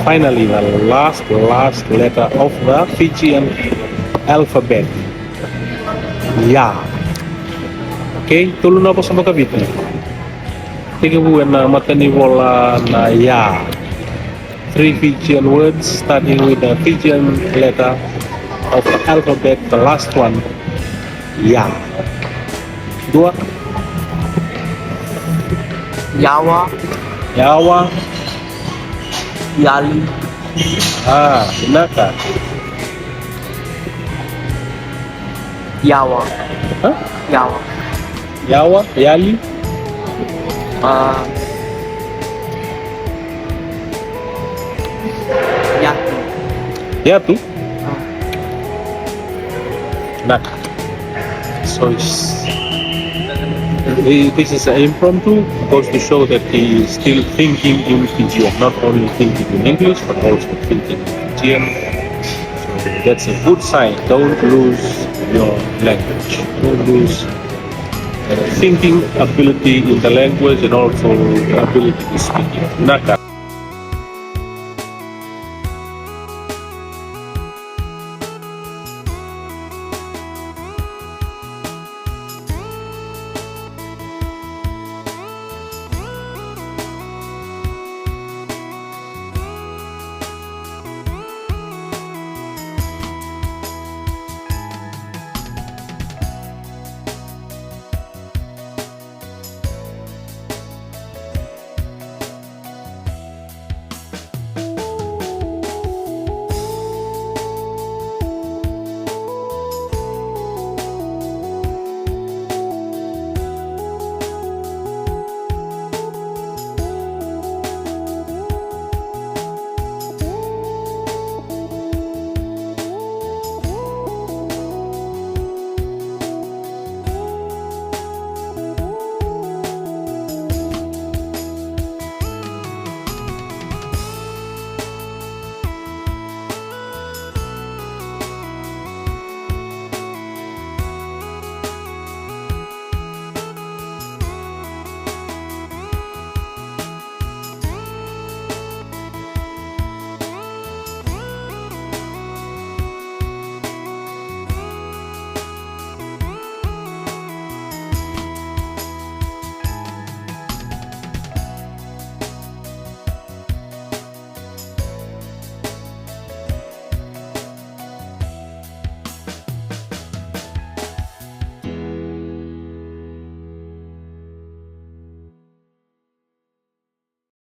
Finally, the last letter of the Fijian alphabet. Ya. Okay, tulun ako sa mga kabiti. Tingnan na matani wala na ya. 3 Fijian words starting with the Fijian letter of the alphabet, the last one, ya. 2. Yawa, Yawa. Yali, Benar kah? Yawa, Hah? Yawa, Yawa, Yali, Yatu, Yatu. Nah, so this is an impromptu, goes to show that he is still thinking in Fijian, not only thinking in English but also thinking in Fijian. So that's a good sign. Don't lose your language. Don't lose thinking ability in the language and also the ability to speak it. Naka.